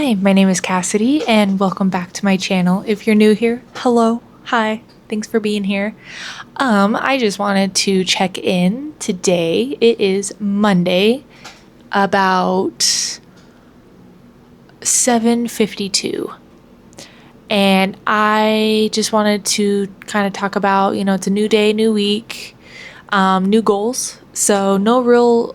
Hi, my name is Cassidy, and welcome back to my channel. If you're new here, hello, hi, thanks for being here. I just wanted to check in today. It is Monday, about 7:52, and I just wanted to kind of talk about, it's a new day, new week, new goals. So no real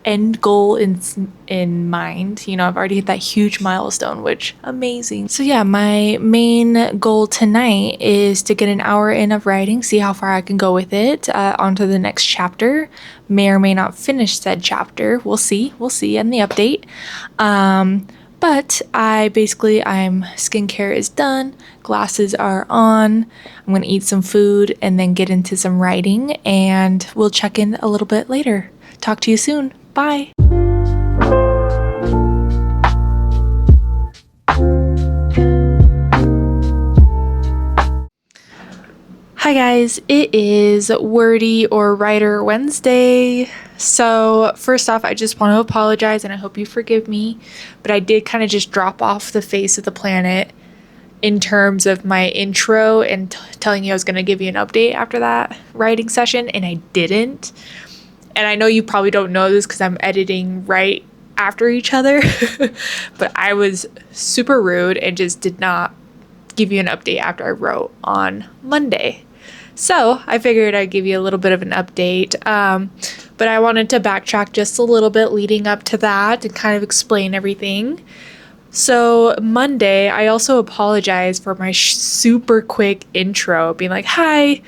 end goal in mind. I've already hit that huge milestone, which amazing. So yeah, my main goal tonight is to get an hour in of writing, see how far I can go with it, onto the next chapter. May or may not finish said chapter. We'll see in the update. But I'm skincare is done, glasses are on, I'm gonna eat some food and then get into some writing, and we'll check in a little bit later. Talk to you soon. Bye. Hi guys, it is Wordy or Writer Wednesday. So first off, I just want to apologize and I hope you forgive me, but I did kind of just drop off the face of the planet in terms of my intro and telling you I was going to give you an update after that writing session, and I didn't. And I know you probably don't know this because I'm editing right after each other, but I was super rude and just did not give you an update after I wrote on Monday. So I figured I'd give you a little bit of an update, but I wanted to backtrack just a little bit leading up to that and kind of explain everything. So Monday, I also apologize for my super quick intro, being like, hi,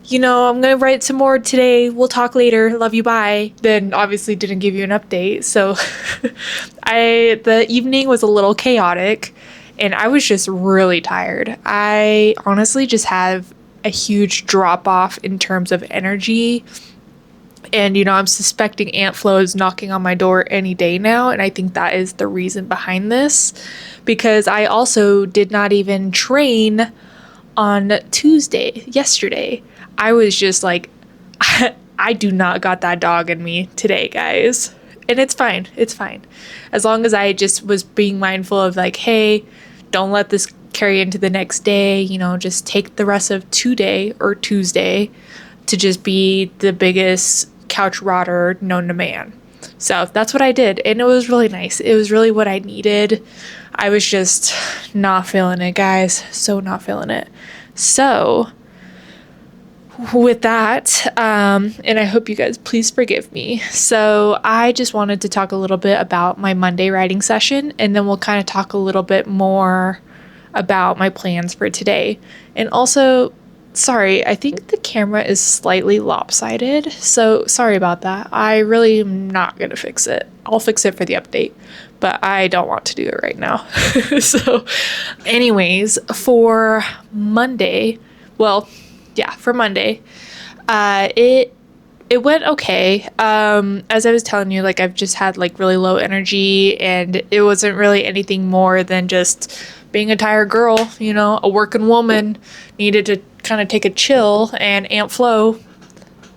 I'm going to write some more today. We'll talk later. Love you. Bye. Then obviously didn't give you an update. So the evening was a little chaotic and I was just really tired. I honestly just have a huge drop off in terms of energy. And, I'm suspecting Aunt Flo is knocking on my door any day now. And I think that is the reason behind this, because I also did not even train on yesterday. I was just like, I do not got that dog in me today, guys. And it's fine. It's fine. As long as I just was being mindful of like, hey, don't let this carry into the next day. Just take the rest of today or Tuesday to just be the biggest couch rotter known to man. So that's what I did. And it was really nice. It was really what I needed. I was just not feeling it, guys. So not feeling it. So with that, and I hope you guys please forgive me. So I just wanted to talk a little bit about my Monday writing session, and then we'll kind of talk a little bit more about my plans for today. And also, sorry, I think the camera is slightly lopsided, so sorry about that. I really am not going to fix it. I'll fix it for the update, but I don't want to do it right now. So anyways, for Monday, it went okay. As I was telling you, I've just had really low energy, and it wasn't really anything more than just being a tired girl, a working woman, needed to kind of take a chill, and Aunt Flo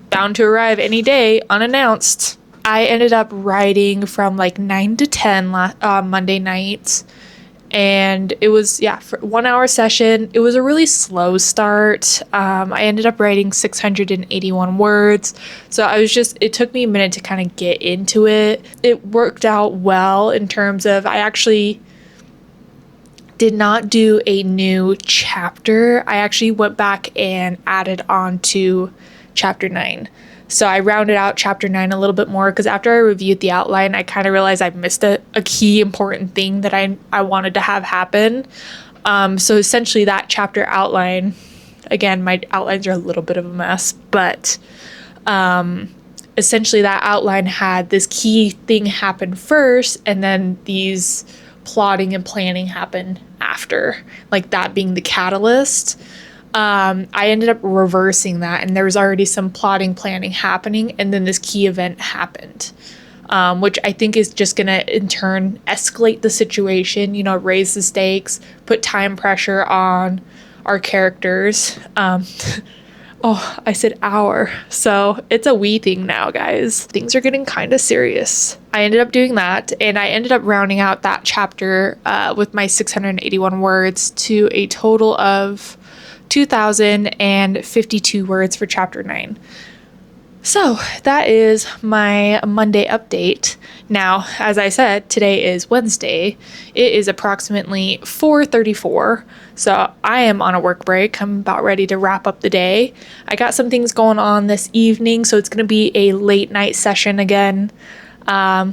bound to arrive any day unannounced. I ended up writing from 9 to 10 Monday nights. And it was, for 1 hour session. It was a really slow start. I ended up writing 681 words. So it took me a minute to kind of get into it. It worked out well in terms of, I actually did not do a new chapter. I actually went back and added on to chapter 9. So I rounded out chapter 9 a little bit more because after I reviewed the outline, I kind of realized I missed a key important thing that I wanted to have happen. So essentially that chapter outline, again, my outlines are a little bit of a mess, but essentially that outline had this key thing happen first, and then these plotting and planning happen after, that being the catalyst. I ended up reversing that, and there was already some plotting, planning happening, and then this key event happened, which I think is just going to in turn escalate the situation, raise the stakes, put time pressure on our characters. Oh, I said hour. So it's a we thing now, guys. Things are getting kind of serious. I ended up doing that, and I ended up rounding out that chapter with my 681 words to a total of 2,052 words for chapter 9. So that is my Monday update. Now, as I said, today is Wednesday. It is approximately 4:34. So I am on a work break. I'm about ready to wrap up the day. I got some things going on this evening, so it's going to be a late night session again,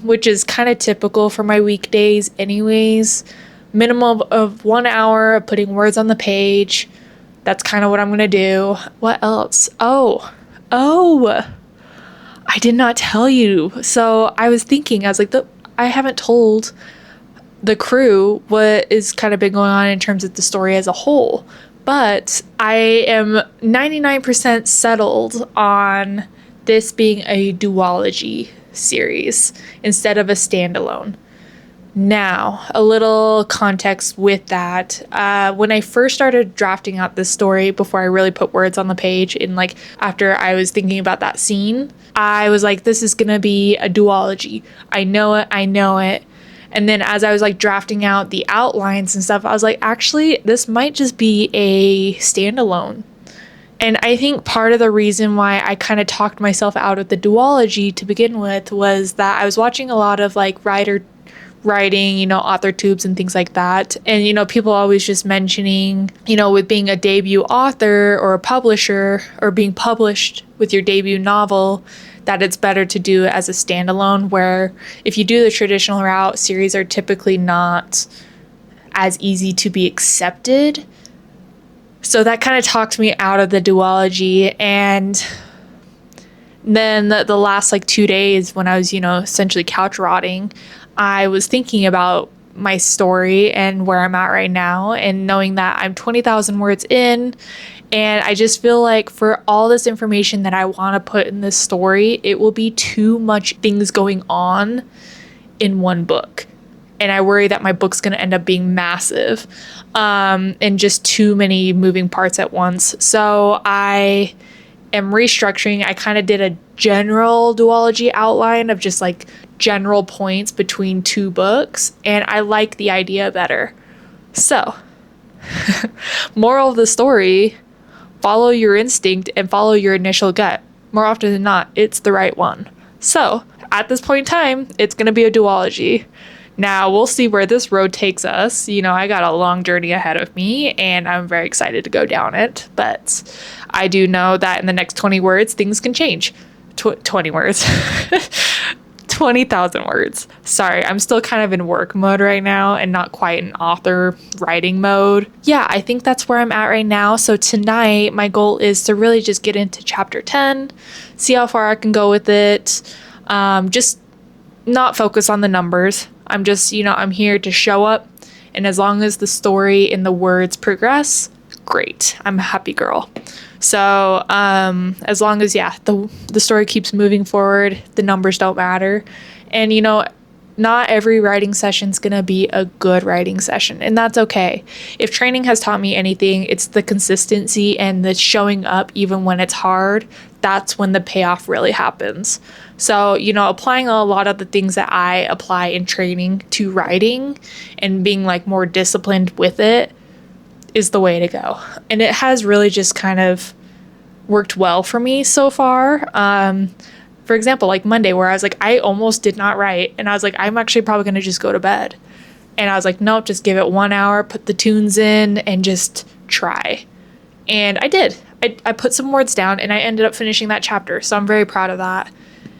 which is kind of typical for my weekdays anyways. Minimum of 1 hour of putting words on the page. That's kind of what I'm going to do. What else? Oh, I did not tell you. So I was thinking, I was like, I haven't told the crew what is kind of been going on in terms of the story as a whole. But I am 99% settled on this being a duology series instead of a standalone. Now, a little context with that. When I first started drafting out this story, before I really put words on the page, and like after I was thinking about that scene, I was like, this is gonna be a duology. I know it. And then as I was like drafting out the outlines and stuff, I was like, actually, this might just be a standalone. And I think part of the reason why I kind of talked myself out of the duology to begin with was that I was watching a lot of like writing, author tubes and things like that. And, people always just mentioning, with being a debut author or a publisher or being published with your debut novel, that it's better to do it as a standalone, where if you do the traditional route, series are typically not as easy to be accepted. So that kind of talked me out of the duology. And then the last like 2 days when I was, essentially couch rotting, I was thinking about my story and where I'm at right now, and knowing that I'm 20,000 words in, and I just feel like for all this information that I want to put in this story, it will be too much things going on in one book. And I worry that my book's going to end up being massive, and just too many moving parts at once. So I am restructuring. I kind of did a general duology outline of just like general points between two books, and I like the idea better. So, moral of the story, follow your instinct and follow your initial gut. More often than not, it's the right one. So, at this point in time, it's going to be a duology. Now, we'll see where this road takes us. I got a long journey ahead of me, and I'm very excited to go down it. But I do know that in the next 20 words, things can change. 20 words. 20,000 words. Sorry, I'm still kind of in work mode right now and not quite in author writing mode. Yeah, I think that's where I'm at right now. So tonight, my goal is to really just get into chapter 10, see how far I can go with it. Just not focus on the numbers. I'm just, I'm here to show up. And as long as the story and the words progress, great. I'm a happy girl. So as long as, the story keeps moving forward, the numbers don't matter. And, not every writing session is going to be a good writing session, and that's okay. If training has taught me anything, it's the consistency and the showing up even when it's hard. That's when the payoff really happens. So, applying a lot of the things that I apply in training to writing and being like more disciplined with it is the way to go. And it has really just kind of worked well for me so far. For example, like Monday, where I was like, I almost did not write. And I was like, I'm actually probably going to just go to bed. And I was like, nope, just give it 1 hour, put the tunes in, and just try. And I did. I put some words down, and I ended up finishing that chapter. So I'm very proud of that.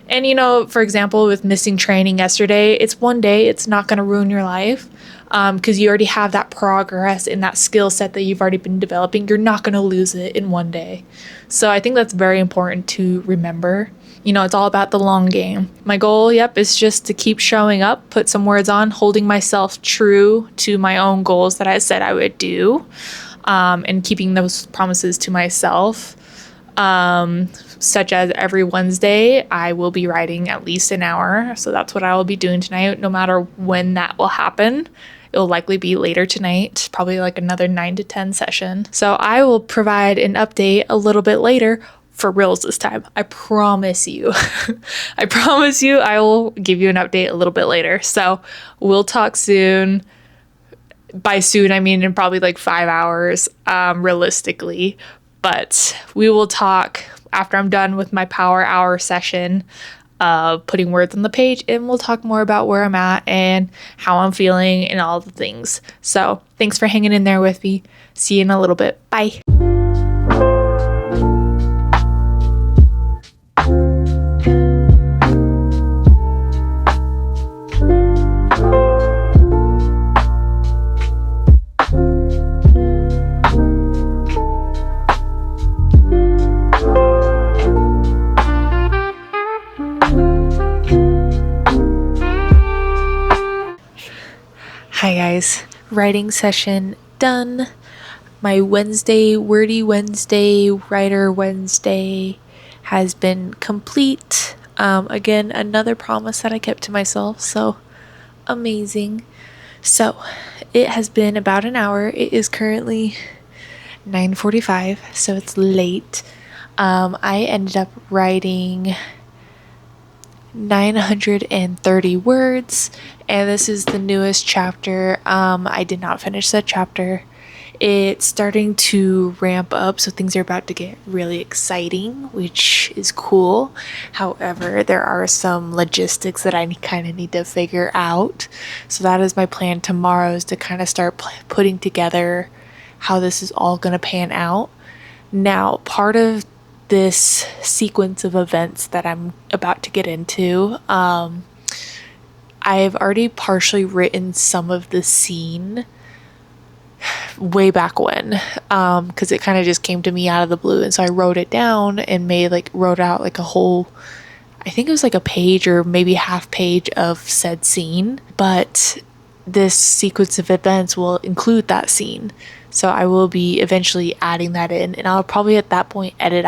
And, for example, with missing training yesterday, it's one day. It's not going to ruin your life, because you already have that progress in that skill set that you've already been developing. You're not going to lose it in one day. So I think that's very important to remember. It's all about the long game. My goal, is just to keep showing up, put some words on, holding myself true to my own goals that I said I would do, and keeping those promises to myself. Such as every Wednesday, I will be writing at least an hour. So that's what I will be doing tonight, no matter when that will happen. it'll likely be later tonight, probably like another 9 to 10 session. So I will provide an update a little bit later, for reals this time. I promise you. I promise you I will give you an update a little bit later. So we'll talk soon. By soon, I mean in probably like 5 hours, realistically. But we will talk after I'm done with my power hour session of putting words on the page, and we'll talk more about where I'm at and how I'm feeling and all the things. So thanks for hanging in there with me. See you in a little bit. Bye. Hi guys, writing session done. My Wednesday, Wordy Wednesday, Writer Wednesday has been complete. Again, another promise that I kept to myself, so amazing. So it has been about an hour. It is currently 9:45, so it's late. I ended up writing 930 words, and this is the newest chapter. I did not finish that chapter. It's starting to ramp up, so things are about to get really exciting, which is cool. However, there are some logistics that I kind of need to figure out. So that is my plan tomorrow, is to kind of start putting together how this is all going to pan out. Now, part of this sequence of events that I'm about to get into, I've already partially written some of the scene way back when, because it kind of just came to me out of the blue, and so I wrote it down and wrote out like a whole, I think it was like a page or maybe half page of said scene, but this sequence of events will include that scene. So I will be eventually adding that in, and I'll probably at that point edit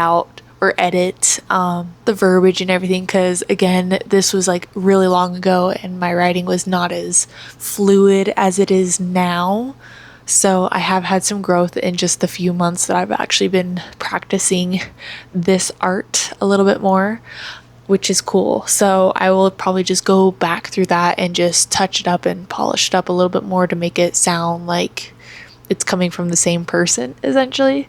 the verbiage and everything, because again, this was like really long ago and my writing was not as fluid as it is now. So I have had some growth in just the few months that I've actually been practicing this art a little bit more, which is cool. So I will probably just go back through that and just touch it up and polish it up a little bit more to make it sound like it's coming from the same person, essentially.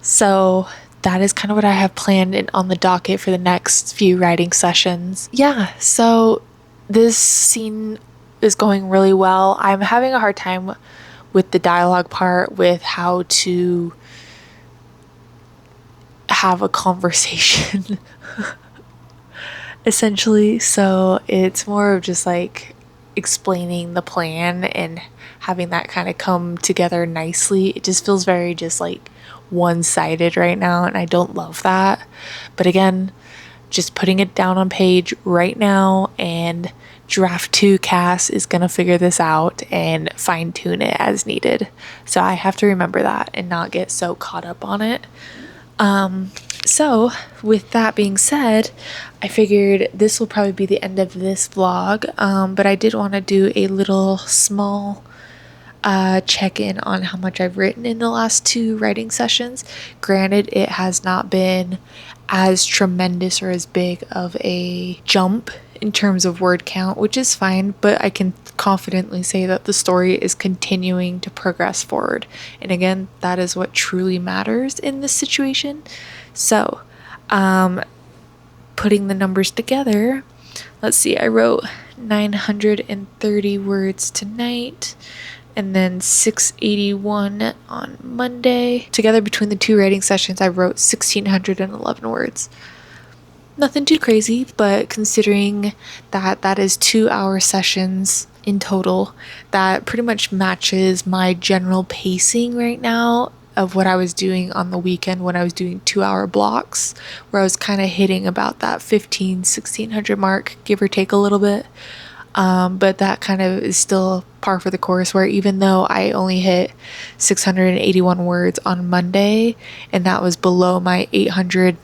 So that is kind of what I have planned on the docket for the next few writing sessions. Yeah, so this scene is going really well. I'm having a hard time with the dialogue part, with how to have a conversation, essentially. So it's more of just like explaining the plan and having that kind of come together nicely. It just feels very just like one-sided right now, and I don't love that. But again, just putting it down on page right now, and draft 2 Cass is gonna figure this out and fine-tune it as needed. So I have to remember that and not get so caught up on it. So with that being said, I figured this will probably be the end of this vlog, but I did want to do a little small check-in on how much I've written in the last 2 writing sessions. Granted, it has not been as tremendous or as big of a jump in terms of word count, which is fine, but I can confidently say that the story is continuing to progress forward. And again, that is what truly matters in this situation. So, putting the numbers together, let's see, I wrote 930 words tonight, and then 681 on Monday. Together between the 2 writing sessions, I wrote 1,611 words. Nothing too crazy, but considering that that is 2-hour sessions in total, that pretty much matches my general pacing right now of what I was doing on the weekend when I was doing 2-hour blocks, where I was kind of hitting about that 1,600 mark, give or take a little bit. But that kind of is still par for the course, where even though I only hit 681 words on Monday, and that was below my 800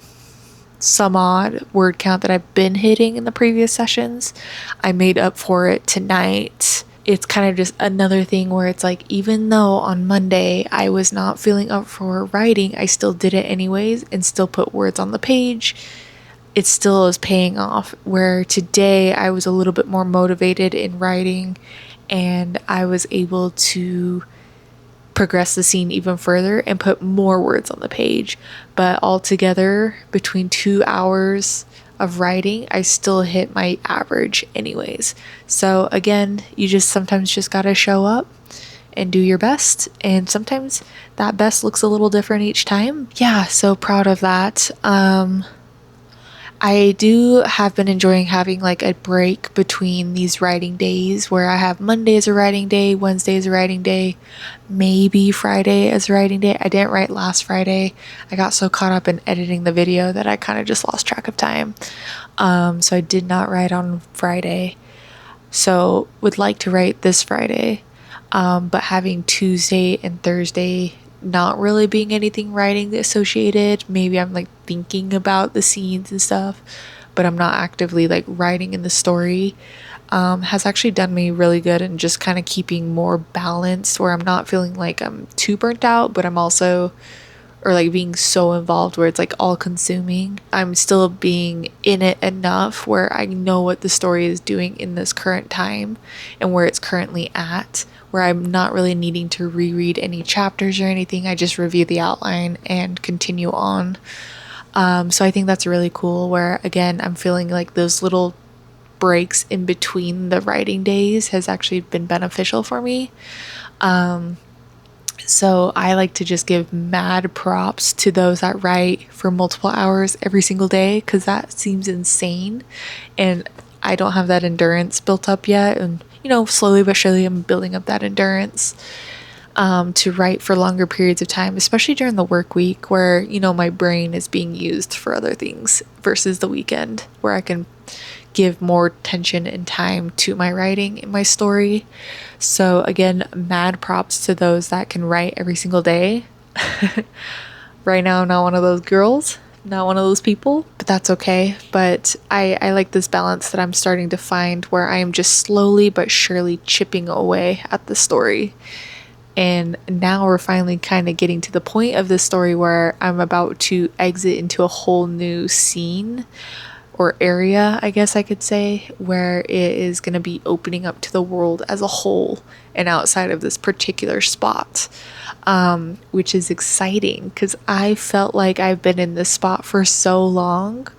some odd word count that I've been hitting in the previous sessions, I made up for it tonight it's kind of just another thing where it's like, even though on Monday I was not feeling up for writing, I still did it anyways and still put words on the page. It still is paying off. Where today I was a little bit more motivated in writing and I was able to progress the scene even further and put more words on the page. But altogether, between 2 hours of writing, I still hit my average anyways. So again, you just sometimes just gotta show up and do your best, and sometimes that best looks a little different each time. Yeah, so proud of that. I do have been enjoying having like a break between these writing days where I have Monday as a writing day, Wednesday as a writing day, maybe Friday as a writing day. I didn't write last Friday. I got so caught up in editing the video that I kind of just lost track of time. So I did not write on Friday. So would like to write this Friday, but having Tuesday and Thursday not really being anything writing associated. Maybe I'm like thinking about the scenes and stuff, but I'm not actively like writing in the story, has actually done me really good and just kind of keeping more balanced where I'm not feeling like I'm too burnt out, but I'm also, or like being so involved where it's like all consuming. I'm still being in it enough where I know what the story is doing in this current time and where it's currently at, where I'm not really needing to reread any chapters or anything. I just review the outline and continue on. So I think that's really cool where, again, I'm feeling like those little breaks in between the writing days has actually been beneficial for me. So I like to just give mad props to those that write for multiple hours every single day, because that seems insane. And I don't have that endurance built up yet. And slowly but surely I'm building up that endurance to write for longer periods of time, especially during the work week where, my brain is being used for other things versus the weekend where I can give more attention and time to my writing and my story. So again, mad props to those that can write every single day. Right now, I'm not one of those girls, not one of those people, but that's okay. But I like this balance that I'm starting to find where I am just slowly but surely chipping away at the story. And now we're finally kind of getting to the point of the story where I'm about to exit into a whole new scene or area, I guess I could say, where it is going to be opening up to the world as a whole and outside of this particular spot, which is exciting because I felt like I've been in this spot for so long.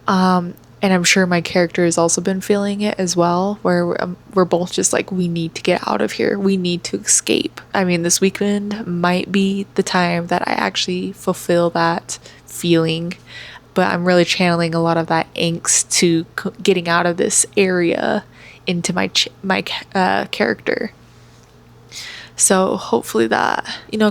And I'm sure my character has also been feeling it as well, where we're both just like, we need to get out of here. We need to escape. I mean, this weekend might be the time that I actually fulfill that feeling, but I'm really channeling a lot of that angst to getting out of this area into my character. So hopefully that,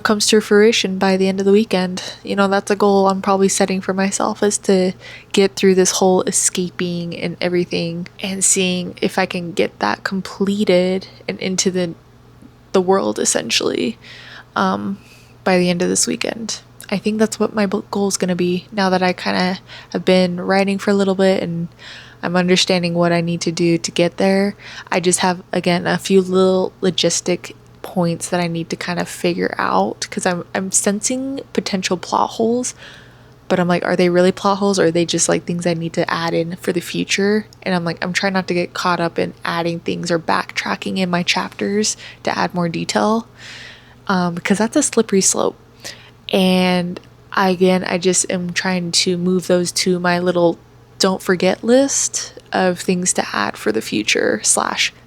comes to fruition by the end of the weekend. That's a goal I'm probably setting for myself, is to get through this whole escaping and everything and seeing if I can get that completed and into the world essentially by the end of this weekend. I think that's what my goal is going to be now that I kind of have been writing for a little bit and I'm understanding what I need to do to get there. I just have, again, a few little logistic points that I need to kind of figure out, because I'm sensing potential plot holes, but I'm like, are they really plot holes, or are they just like things I need to add in for the future? And I'm trying not to get caught up in adding things or backtracking in my chapters to add more detail, because that's a slippery slope. And I just am trying to move those to my little don't forget list of things to add for the future /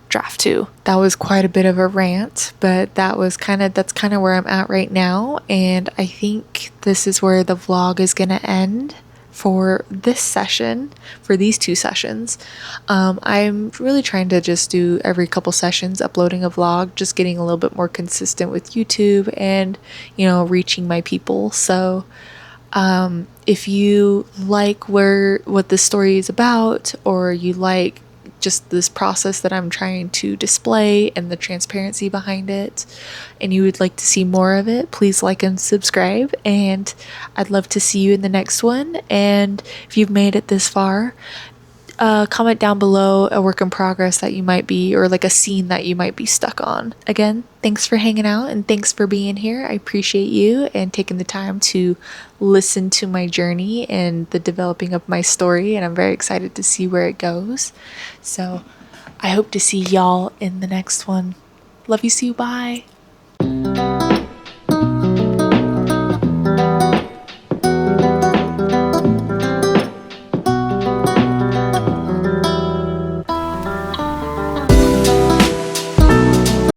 draft 2. That was quite a bit of a rant, but that's kind of where I'm at right now. And I think this is where the vlog is going to end for this session, for these 2 sessions. I'm really trying to just do every couple sessions uploading a vlog, just getting a little bit more consistent with YouTube and, reaching my people. So if you like what this story is about, or you like just this process that I'm trying to display and the transparency behind it, and you would like to see more of it, please like and subscribe, and I'd love to see you in the next one. And if you've made it this far, comment down below a work in progress that you might be, or like a scene that you might be stuck on. Again, thanks for hanging out and thanks for being here. I appreciate you and taking the time to listen to my journey and the developing of my story, and I'm very excited to see where it goes. So I hope to see y'all in the next one. Love you, see you, bye.